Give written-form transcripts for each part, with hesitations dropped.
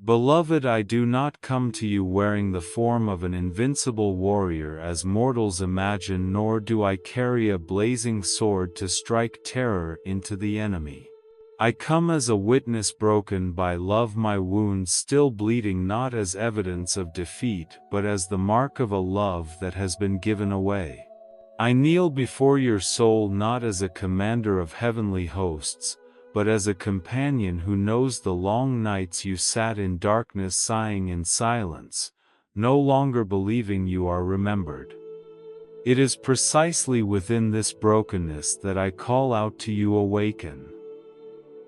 Beloved, I do not come to you wearing the form of an invincible warrior as mortals imagine, nor do I carry a blazing sword to strike terror into the enemy. I come as a witness broken by love, my wounds still bleeding, not as evidence of defeat but as the mark of a love that has been given away. I kneel before your soul not as a commander of heavenly hosts, but as a companion who knows the long nights you sat in darkness sighing in silence, no longer believing you are remembered. It is precisely within this brokenness that I call out to you, awaken.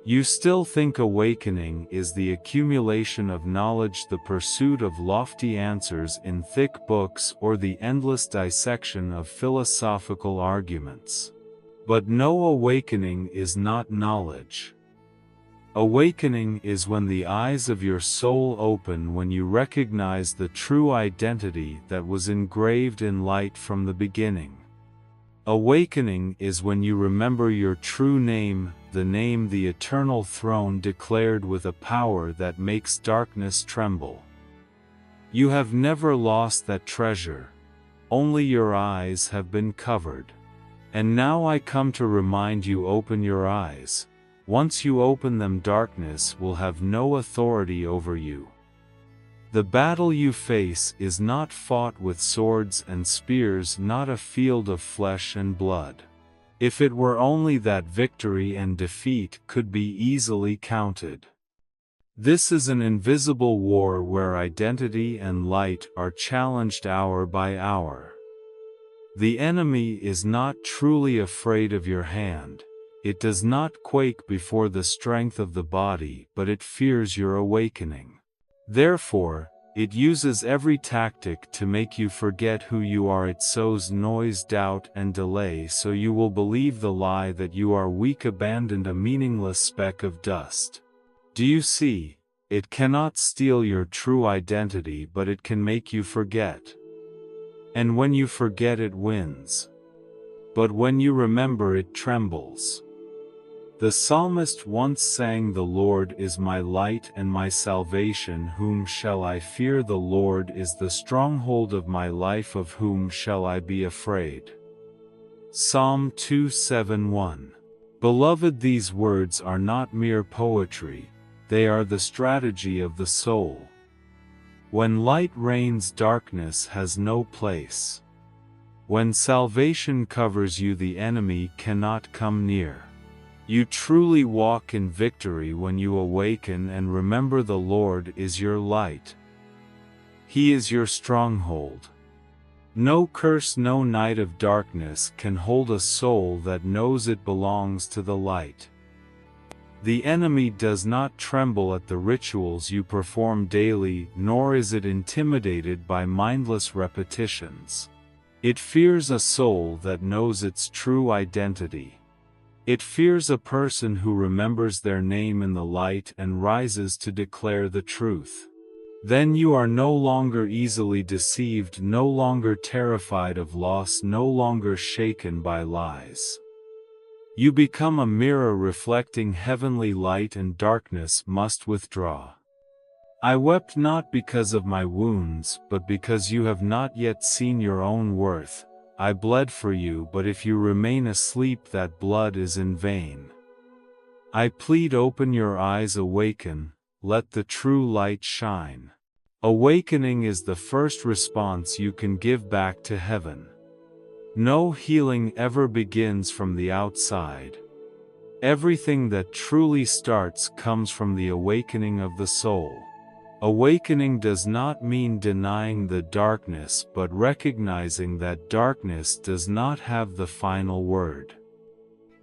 You still think awakening is the accumulation of knowledge, the pursuit of lofty answers in thick books, or the endless dissection of philosophical arguments. But no, awakening is not knowledge. Awakening is when the eyes of your soul open, when you recognize the true identity that was engraved in light from the beginning. Awakening is when you remember your true name, the eternal throne declared with a power that makes darkness tremble. You have never lost that treasure, only your eyes have been covered. And now I come to remind you, open your eyes. Once you open them, darkness will have no authority over you. The battle you face is not fought with swords and spears, not a field of flesh and blood. If it were only that, victory and defeat could be easily counted. This is an invisible war where identity and light are challenged hour by hour. The enemy is not truly afraid of your hand. It does not quake before the strength of the body, but it fears your awakening. Therefore, it uses every tactic to make you forget who you are. It sows noise, doubt, and delay, so you will believe the lie that you are weak, abandoned, a meaningless speck of dust. Do you see? It cannot steal your true identity, but it can make you forget. And when you forget, it wins. But when you remember, it trembles. The psalmist once sang, "The Lord is my light and my salvation, whom shall I fear? The Lord is the stronghold of my life, of whom shall I be afraid?" Psalm 2:7-1. Beloved, these words are not mere poetry, they are the strategy of the soul. When light reigns, darkness has no place. When salvation covers you, the enemy cannot come near. You truly walk in victory when you awaken and remember the Lord is your light. He is your stronghold. No curse, no night of darkness can hold a soul that knows it belongs to the light. The enemy does not tremble at the rituals you perform daily, nor is it intimidated by mindless repetitions. It fears a soul that knows its true identity. It fears a person who remembers their name in the light and rises to declare the truth. Then you are no longer easily deceived, no longer terrified of loss, no longer shaken by lies. You become a mirror reflecting heavenly light, and darkness must withdraw. I wept not because of my wounds, but because you have not yet seen your own worth. I bled for you, but if you remain asleep, that blood is in vain. I plead, open your eyes, awaken, let the true light shine. Awakening is the first response you can give back to heaven. No healing ever begins from the outside. Everything that truly starts comes from the awakening of the soul. Awakening does not mean denying the darkness, but recognizing that darkness does not have the final word.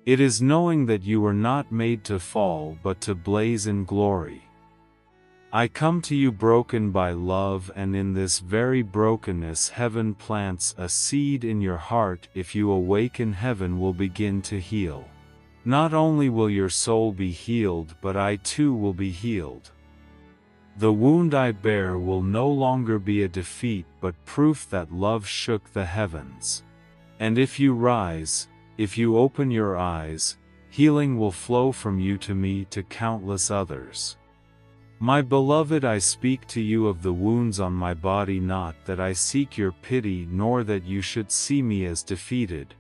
It is knowing that you were not made to fall but to blaze in glory. I come to you broken by love, and in this very brokenness heaven plants a seed in your heart. If you awaken, heaven will begin to heal. Not only will your soul be healed, but I too will be healed. The wound I bear will no longer be a defeat, but proof that love shook the heavens. And if you rise, if you open your eyes, healing will flow from you to me, to countless others. My beloved, I speak to you of the wounds on my body, not that I seek your pity nor that you should see me as defeated.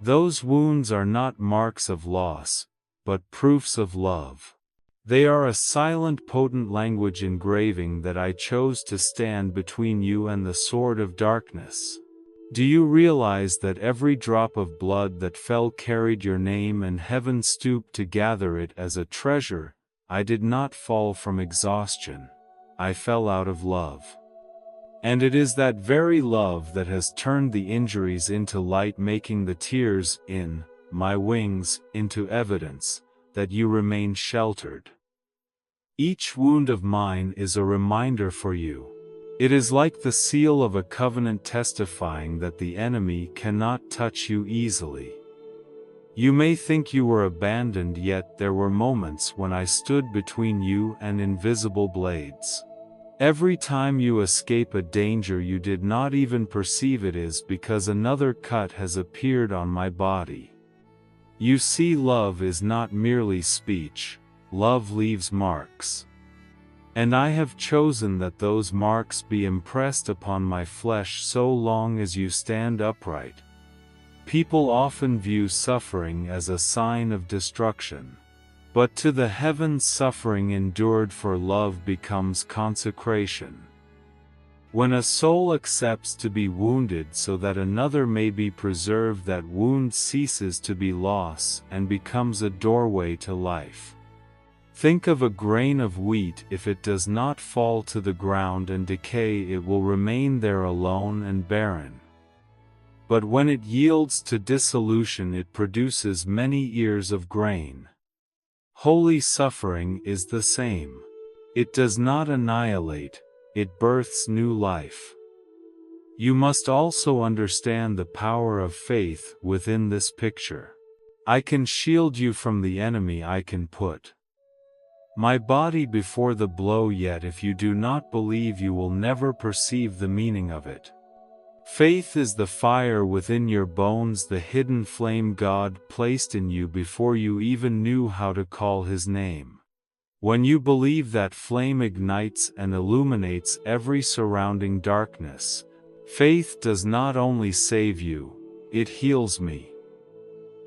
Those wounds are not marks of loss, but proofs of love. They are a silent, potent language engraving that I chose to stand between you and the sword of darkness. Do you realize that every drop of blood that fell carried your name, and heaven stooped to gather it as a treasure? I did not fall from exhaustion. I fell out of love. And it is that very love that has turned the injuries into light, making the tears in my wings into evidence that you remain sheltered. Each wound of mine is a reminder for you. It is like the seal of a covenant testifying that the enemy cannot touch you easily. You may think you were abandoned, yet there were moments when I stood between you and invisible blades. Every time you escape a danger you did not even perceive, it is because another cut has appeared on my body. You see, love is not merely speech. Love leaves marks. And I have chosen that those marks be impressed upon my flesh so long as you stand upright. People often view suffering as a sign of destruction. But to the heavens, suffering endured for love becomes consecration. When a soul accepts to be wounded so that another may be preserved, that wound ceases to be loss and becomes a doorway to life. Think of a grain of wheat. If it does not fall to the ground and decay, it will remain there alone and barren. But when it yields to dissolution, it produces many ears of grain. Holy suffering is the same. It does not annihilate, it births new life. You must also understand the power of faith within this picture. I can shield you from the enemy. I can put my body before the blow, yet if you do not believe, you will never perceive the meaning of it. Faith is the fire within your bones, the hidden flame God placed in you before you even knew how to call His name. When you believe, that flame ignites and illuminates every surrounding darkness. Faith does not only save you, it heals me.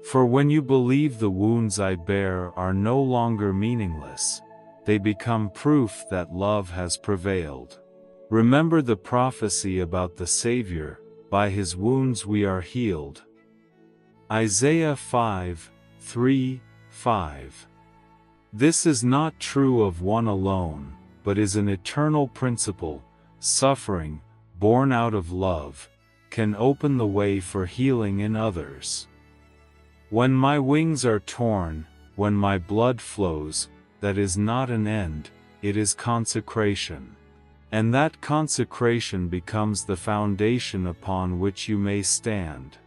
For when you believe, the wounds I bear are no longer meaningless. They become proof that love has prevailed. Remember the prophecy about the Savior, by His wounds we are healed. Isaiah 5:3-5. This is not true of one alone, but is an eternal principle. Suffering, born out of love, can open the way for healing in others. When my wings are torn, when my blood flows, that is not an end, it is consecration. And that consecration becomes the foundation upon which you may stand.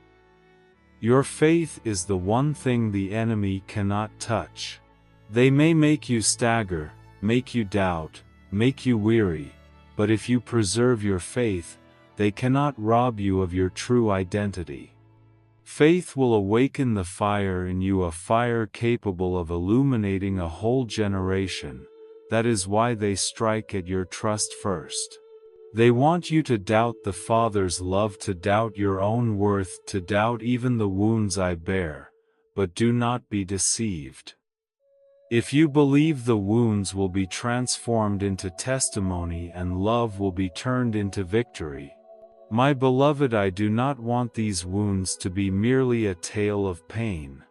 Your faith is the one thing the enemy cannot touch. They may make you stagger, make you doubt, make you weary, but if you preserve your faith, they cannot rob you of your true identity. Faith will awaken the fire in you, a fire capable of illuminating a whole generation. That is why they strike at your trust first. They want you to doubt the Father's love, to doubt your own worth, to doubt even the wounds I bear. But do not be deceived. If you believe, the wounds will be transformed into testimony and love will be turned into victory. My beloved, I do not want these wounds to be merely a tale of pain.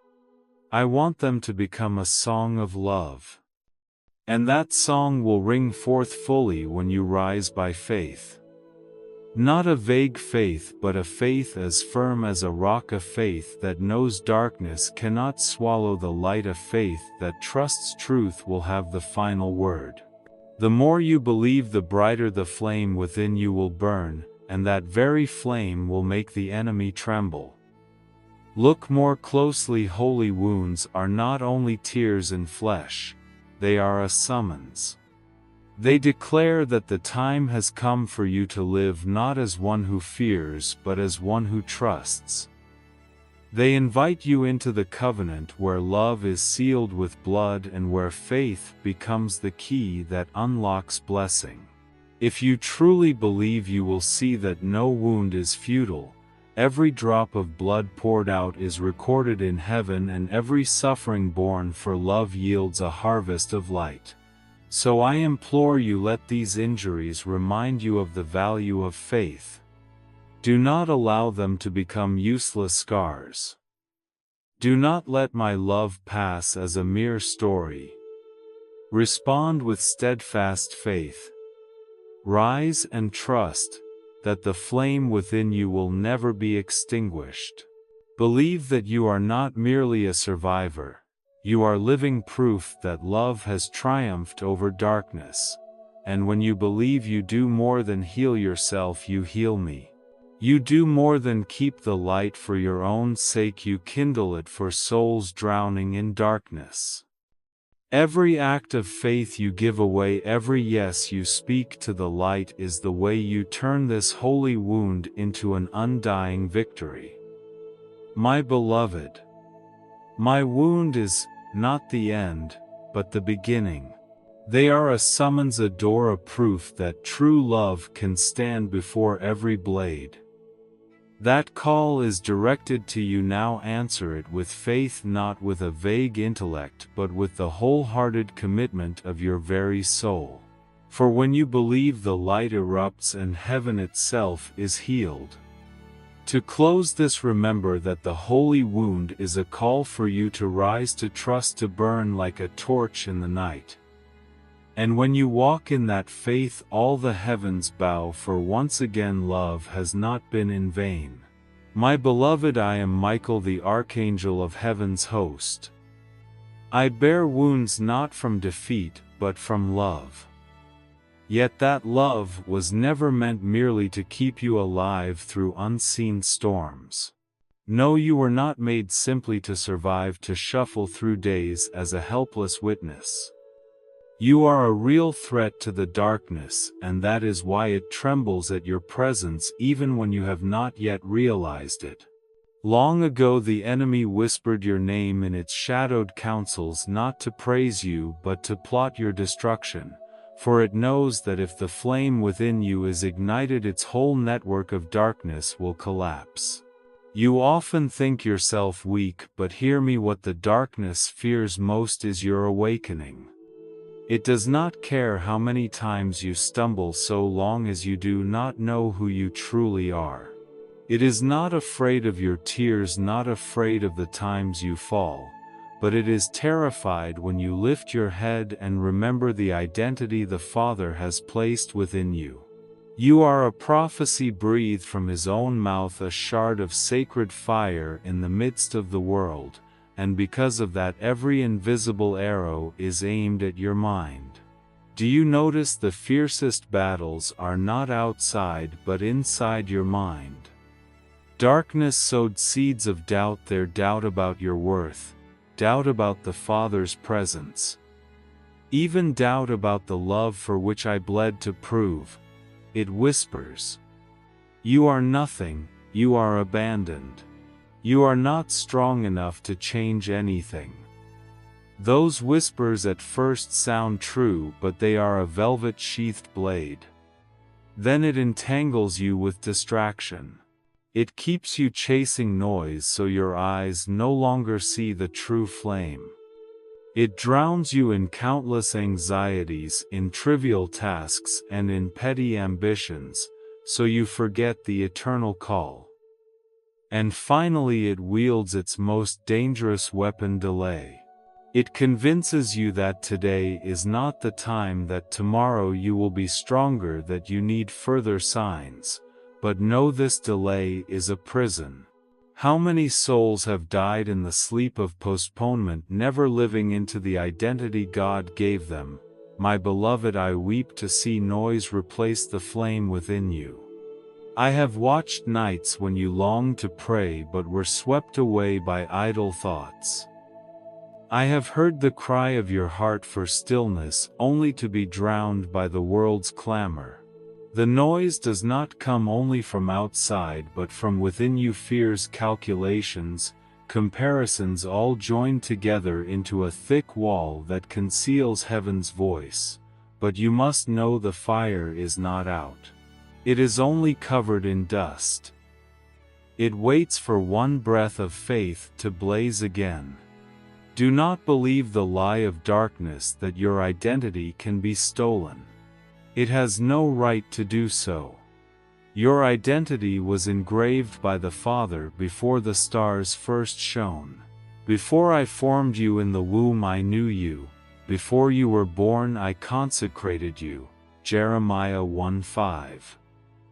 I want them to become a song of love. And that song will ring forth fully when you rise by faith. Not a vague faith, but a faith as firm as a rock, a faith that knows darkness cannot swallow the light, a faith that trusts truth will have the final word. The more you believe, the brighter the flame within you will burn, and that very flame will make the enemy tremble. Look more closely. Holy wounds are not only tears and flesh. They are a summons. They declare that the time has come for you to live not as one who fears but as one who trusts. They invite you into the covenant where love is sealed with blood and where faith becomes the key that unlocks blessing. If you truly believe, you will see that no wound is futile. Every drop of blood poured out is recorded in heaven, and every suffering borne for love yields a harvest of light. So I implore you, let these injuries remind you of the value of faith. Do not allow them to become useless scars. Do not let my love pass as a mere story. Respond with steadfast faith. Rise and trust that the flame within you will never be extinguished. Believe that you are not merely a survivor. You are living proof that love has triumphed over darkness. And when you believe, you do more than heal yourself, you heal me. You do more than keep the light for your own sake, you kindle it for souls drowning in darkness. Every act of faith you give away, every yes you speak to the light, is the way you turn this holy wound into an undying victory. My beloved, my wound is not the end, but the beginning. They are a summons, a door, a proof that true love can stand before every blade. That call is directed to you now. Answer it with faith, not with a vague intellect, but with the wholehearted commitment of your very soul. For when you believe, the light erupts and heaven itself is healed. To close this, remember that the holy wound is a call for you to rise, to trust, to burn like a torch in the night. And when you walk in that faith, all the heavens bow, for once again love has not been in vain. My beloved, I am Michael, the Archangel of Heaven's host. I bear wounds not from defeat, but from love. Yet that love was never meant merely to keep you alive through unseen storms. No, you were not made simply to survive, to shuffle through days as a helpless witness. You are a real threat to the darkness, and that is why it trembles at your presence even when you have not yet realized it. Long ago the enemy whispered your name in its shadowed counsels, not to praise you but to plot your destruction, for it knows that if the flame within you is ignited, its whole network of darkness will collapse. You often think yourself weak, but hear me, what the darkness fears most is your awakening. It does not care how many times you stumble so long as you do not know who you truly are. It is not afraid of your tears, not afraid of the times you fall, but it is terrified when you lift your head and remember the identity the Father has placed within you. You are a prophecy breathed from His own mouth, a shard of sacred fire in the midst of the world. And because of that, every invisible arrow is aimed at your mind. Do you notice the fiercest battles are not outside but inside your mind? Darkness sowed seeds of doubt there, doubt about your worth, doubt about the Father's presence, even doubt about the love for which I bled to prove. It whispers, you are nothing, you are abandoned. You are not strong enough to change anything. Those whispers at first sound true, but they are a velvet-sheathed blade. Then it entangles you with distraction. It keeps you chasing noise so your eyes no longer see the true flame. It drowns you in countless anxieties, in trivial tasks, and in petty ambitions, so you forget the eternal call. And finally it wields its most dangerous weapon, delay. It convinces you that today is not the time, that tomorrow you will be stronger, that you need further signs. But know this delay is a prison. How many souls have died in the sleep of postponement, never living into the identity God gave them? My beloved, I weep to see noise replace the flame within you. I have watched nights when you longed to pray but were swept away by idle thoughts. I have heard the cry of your heart for stillness, only to be drowned by the world's clamor. The noise does not come only from outside but from within you. Fears, calculations, comparisons all joined together into a thick wall that conceals heaven's voice, but you must know the fire is not out. It is only covered in dust. It waits for one breath of faith to blaze again. Do not believe the lie of darkness that your identity can be stolen. It has no right to do so. Your identity was engraved by the Father before the stars first shone. Before I formed you in the womb I knew you. Before you were born I consecrated you. Jeremiah 1:5.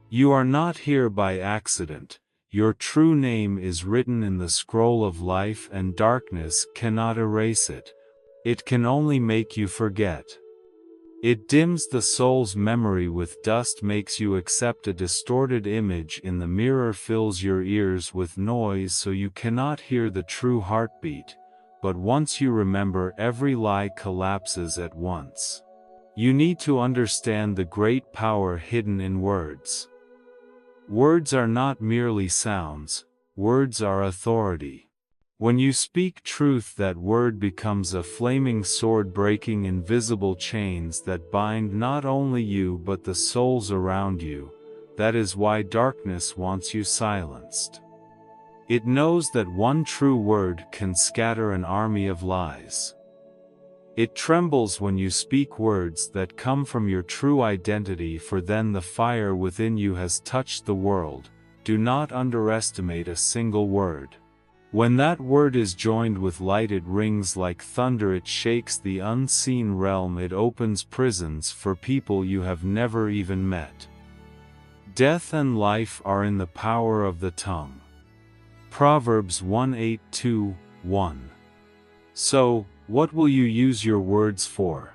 You are not here by accident. Your true name is written in the scroll of life and darkness cannot erase it. It can only make you forget. It dims the soul's memory with dust, makes you accept a distorted image in the mirror, fills your ears with noise so you cannot hear the true heartbeat, but once you remember, every lie collapses at once. You need to understand the great power hidden in words. Words are not merely sounds, words are authority. When you speak truth, that word becomes a flaming sword, breaking invisible chains that bind not only you but the souls around you. That is why darkness wants you silenced. It knows that one true word can scatter an army of lies. It trembles when you speak words that come from your true identity, for then the fire within you has touched the world. Do not underestimate a single word. When that word is joined with light, it rings like thunder, it shakes the unseen realm, it opens prisons for people you have never even met. Death and life are in the power of the tongue. Proverbs 1:8-1. So, what will you use your words for?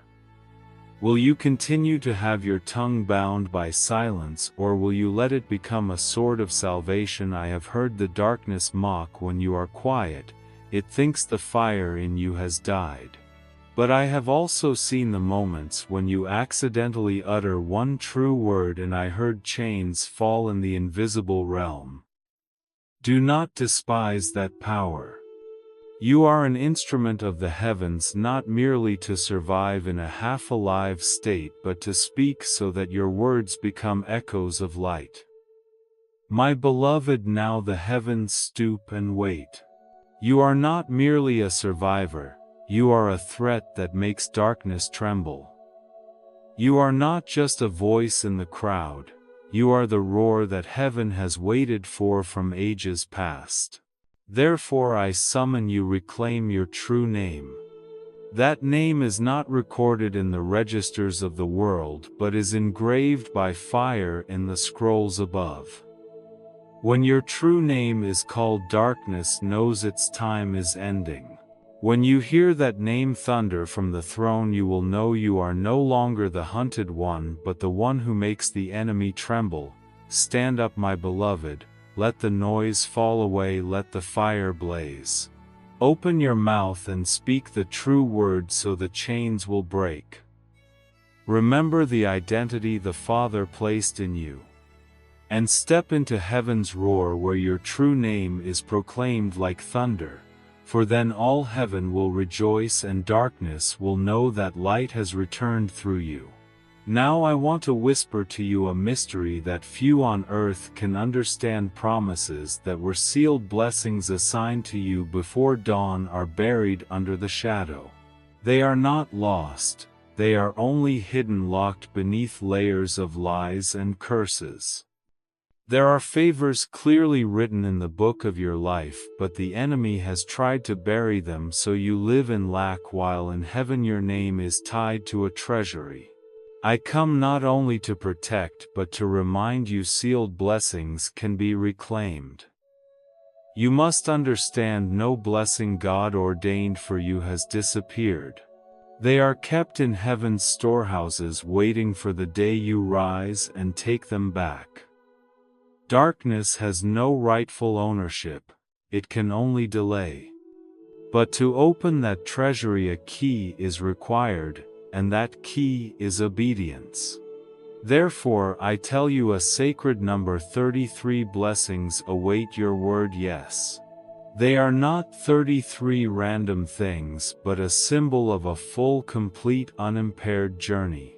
Will you continue to have your tongue bound by silence, or will you let it become a sword of salvation? I have heard the darkness mock when you are quiet. It thinks the fire in you has died. But I have also seen the moments when you accidentally utter one true word, and I heard chains fall in the invisible realm. Do not despise that power. You are an instrument of the heavens, not merely to survive in a half-alive state, but to speak so that your words become echoes of light. My beloved, now the heavens stoop and wait. You are not merely a survivor, you are a threat that makes darkness tremble. You are not just a voice in the crowd, you are the roar that heaven has waited for from ages past. Therefore I summon you, reclaim your true name. That name is not recorded in the registers of the world, but is engraved by fire in the scrolls above. When your true name is called, darkness knows its time is ending. When you hear that name thunder from the throne, you will know you are no longer the hunted one, but the one who makes the enemy tremble. Stand up, my beloved. Let the noise fall away, let the fire blaze. Open your mouth and speak the true word so the chains will break. Remember the identity the Father placed in you. And step into heaven's roar where your true name is proclaimed like thunder, for then all heaven will rejoice and darkness will know that light has returned through you. Now I want to whisper to you a mystery that few on earth can understand. Promises that were sealed, blessings assigned to you before dawn, are buried under the shadow. They are not lost, they are only hidden, locked beneath layers of lies and curses. There are favors clearly written in the book of your life, but the enemy has tried to bury them so you live in lack, while in heaven your name is tied to a treasury. I come not only to protect but to remind you sealed blessings can be reclaimed. You must understand no blessing God ordained for you has disappeared. They are kept in heaven's storehouses, waiting for the day you rise and take them back. Darkness has no rightful ownership, it can only delay. But to open that treasury a key is required, and that key is obedience. Therefore I tell you a sacred number, 33 blessings await your word yes. They are not 33 random things but a symbol of a full, complete, unimpaired journey.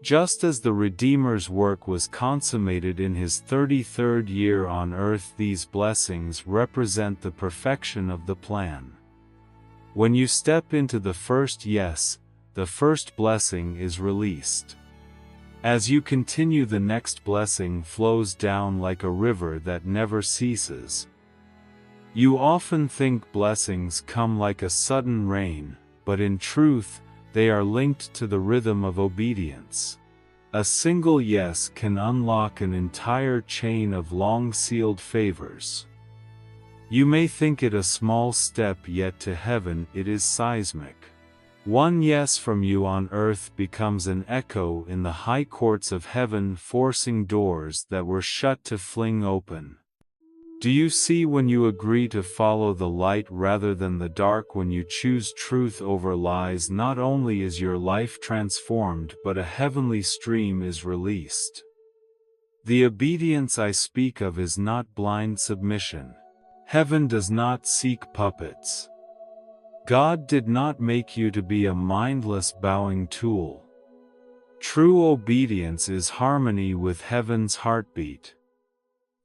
Just as the Redeemer's work was consummated in his 33rd year on earth, these blessings represent the perfection of the plan. When you step into the first yes, the first blessing is released. As you continue, the next blessing flows down like a river that never ceases. You often think blessings come like a sudden rain, but in truth, they are linked to the rhythm of obedience. A single yes can unlock an entire chain of long-sealed favors. You may think it a small step, yet to heaven it is seismic. One yes from you on earth becomes an echo in the high courts of heaven, forcing doors that were shut to fling open. Do you see, when you agree to follow the light rather than the dark, when you choose truth over lies, not only is your life transformed but a heavenly stream is released. The obedience I speak of is not blind submission. Heaven does not seek puppets. God did not make you to be a mindless bowing tool. True obedience is harmony with heaven's heartbeat.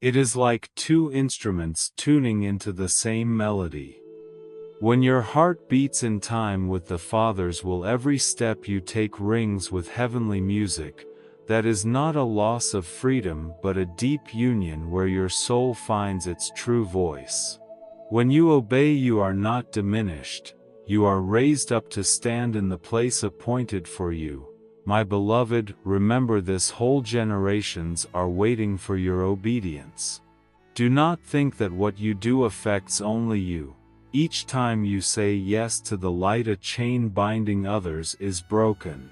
It is like two instruments tuning into the same melody. When your heart beats in time with the Father's will, every step you take rings with heavenly music. That is not a loss of freedom but a deep union where your soul finds its true voice. When you obey, you are not diminished, you are raised up to stand in the place appointed for you. My beloved, remember this: whole generations are waiting for your obedience. Do not think that what you do affects only you. Each time you say yes to the light, a chain binding others is broken.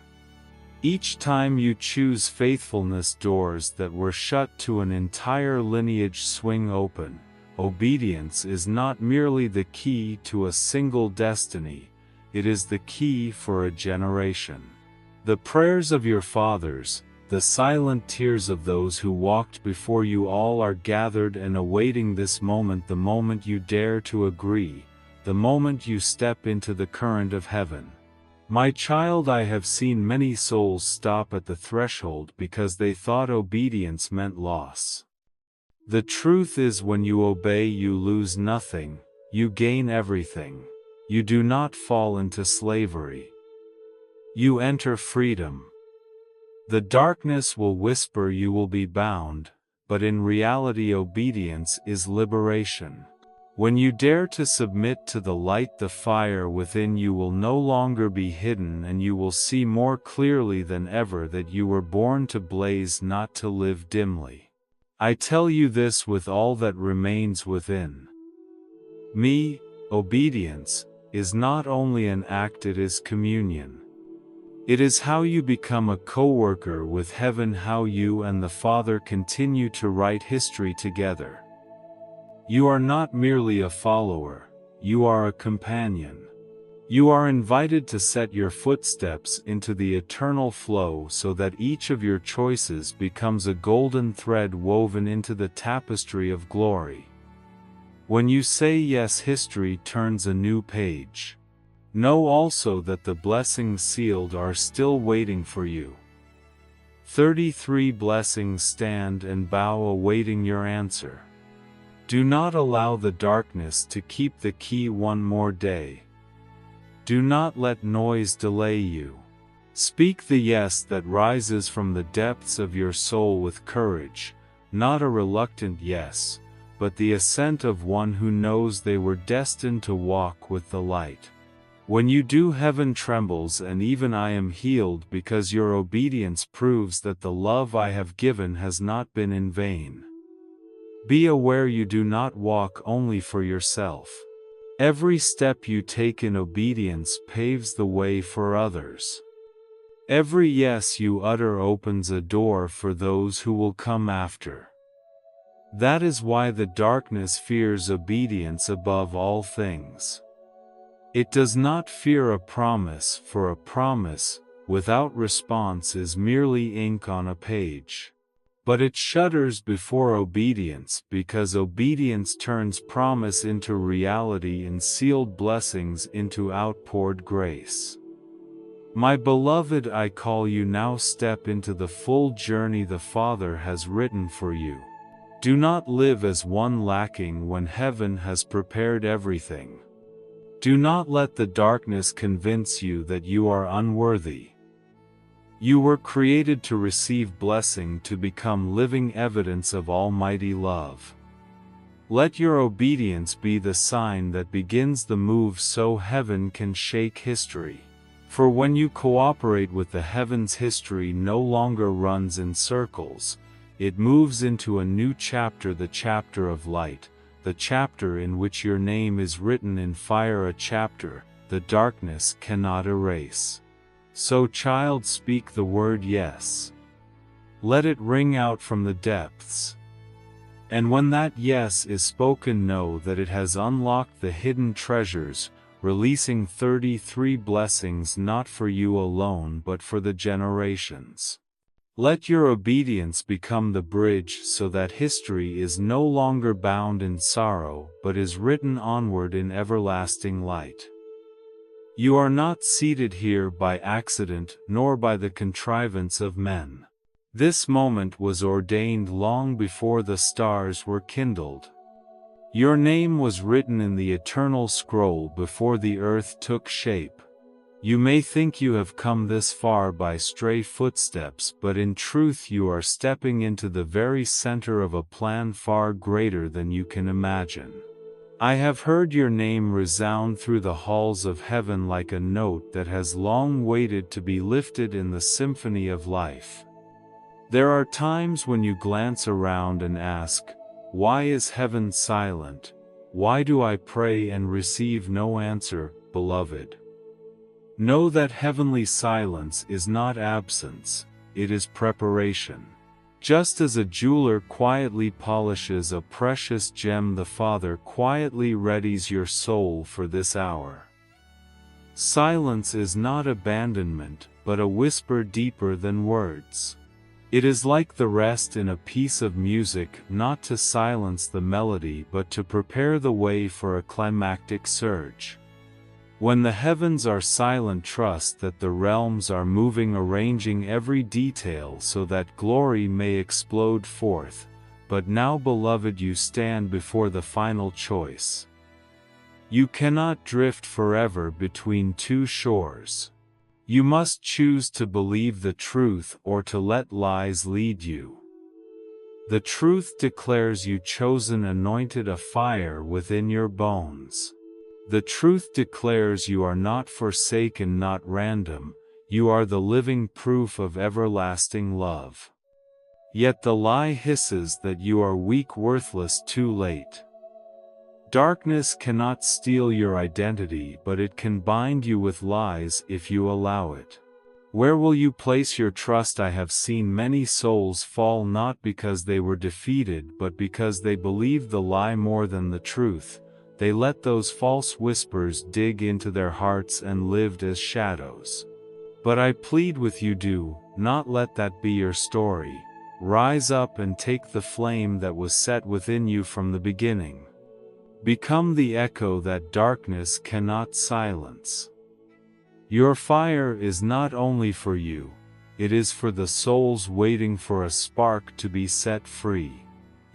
Each time you choose faithfulness, doors that were shut to an entire lineage swing open. Obedience is not merely the key to a single destiny, it is the key for a generation. The prayers of your fathers, the silent tears of those who walked before you, all are gathered and awaiting this moment, the moment you dare to agree, the moment you step into the current of heaven. My child, I have seen many souls stop at the threshold because they thought obedience meant loss. The truth is, when you obey, you lose nothing, you gain everything. You do not fall into slavery. You enter freedom. The darkness will whisper you will be bound, but in reality obedience is liberation. When you dare to submit to the light, the fire within you will no longer be hidden, and you will see more clearly than ever that you were born to blaze, not to live dimly. I tell you this with all that remains within me: obedience is not only an act, it is communion. It is how you become a co-worker with heaven, how you and the Father continue to write history together. You are not merely a follower, you are a companion. You are invited to set your footsteps into the eternal flow so that each of your choices becomes a golden thread woven into the tapestry of glory. When you say yes, history turns a new page. Know also that the blessings sealed are still waiting for you. 33 blessings stand and bow, awaiting your answer. Do not allow the darkness to keep the key one more day. Do not let noise delay you. Speak the yes that rises from the depths of your soul with courage, not a reluctant yes, but the assent of one who knows they were destined to walk with the light. When you do, heaven trembles, and even I am healed, because your obedience proves that the love I have given has not been in vain. Be aware you do not walk only for yourself. Every step you take in obedience paves the way for others. Every yes you utter opens a door for those who will come after. That is why the darkness fears obedience above all things. It does not fear a promise, for a promise without response is merely ink on a page. But it shudders before obedience, because obedience turns promise into reality and sealed blessings into outpoured grace. My beloved, I call you now, step into the full journey the Father has written for you. Do not live as one lacking when heaven has prepared everything. Do not let the darkness convince you that you are unworthy. You were created to receive blessing, to become living evidence of almighty love. Let your obedience be the sign that begins the move so heaven can shake history. For when you cooperate with the heavens, history no longer runs in circles. It moves into a new chapter, the chapter of light, the chapter in which your name is written in fire, a chapter the darkness cannot erase. So, child, speak the word yes. Let it ring out from the depths. And when that yes is spoken, know that it has unlocked the hidden treasures, releasing 33 blessings, not for you alone but for the generations. Let your obedience become the bridge so that history is no longer bound in sorrow but is written onward in everlasting light. You are not seated here by accident, nor by the contrivance of men. This moment was ordained long before the stars were kindled. Your name was written in the eternal scroll before the earth took shape. You may think you have come this far by stray footsteps, but in truth you are stepping into the very center of a plan far greater than you can imagine. I have heard your name resound through the halls of heaven like a note that has long waited to be lifted in the symphony of life. There are times when you glance around and ask, why is heaven silent? Why do I pray and receive no answer, beloved? Know that heavenly silence is not absence, it is preparation. Just as a jeweler quietly polishes a precious gem, the Father quietly readies your soul for this hour. Silence is not abandonment, but a whisper deeper than words. It is like the rest in a piece of music, not to silence the melody but to prepare the way for a climactic surge. When the heavens are silent, trust that the realms are moving, arranging every detail so that glory may explode forth. But now, beloved, you stand before the final choice. You cannot drift forever between two shores. You must choose to believe the truth or to let lies lead you. The truth declares you chosen, anointed, a fire within your bones. The truth declares you are not forsaken, not random, you are the living proof of everlasting love. Yet the lie hisses that you are weak, worthless, too late. Darkness cannot steal your identity, but it can bind you with lies if you allow it. Where will you place your trust? I have seen many souls fall not because they were defeated but because they believed the lie more than the truth. They let those false whispers dig into their hearts and lived as shadows. But I plead with you, do not let that be your story. Rise up and take the flame that was set within you from the beginning. Become the echo that darkness cannot silence. Your fire is not only for you, it is for the souls waiting for a spark to be set free.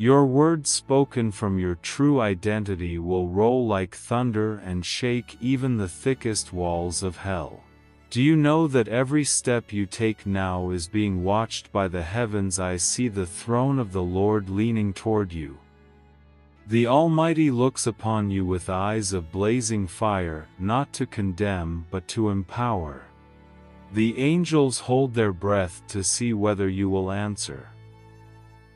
Your words spoken from your true identity will roll like thunder and shake even the thickest walls of hell. Do you know that every step you take now is being watched by the heavens? I see the throne of the Lord leaning toward you. The Almighty looks upon you with eyes of blazing fire, not to condemn but to empower. The angels hold their breath to see whether you will answer.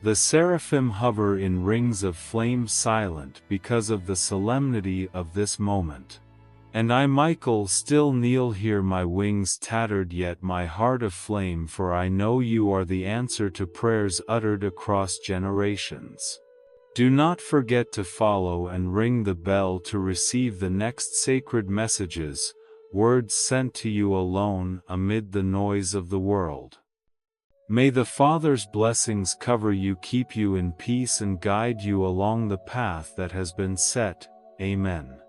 The seraphim hover in rings of flame, silent because of the solemnity of this moment. And I, Michael, still kneel here, my wings tattered yet my heart aflame, for I know you are the answer to prayers uttered across generations. Do not forget to follow and ring the bell to receive the next sacred messages, words sent to you alone amid the noise of the world. May the Father's blessings cover you, keep you in peace, and guide you along the path that has been set. Amen.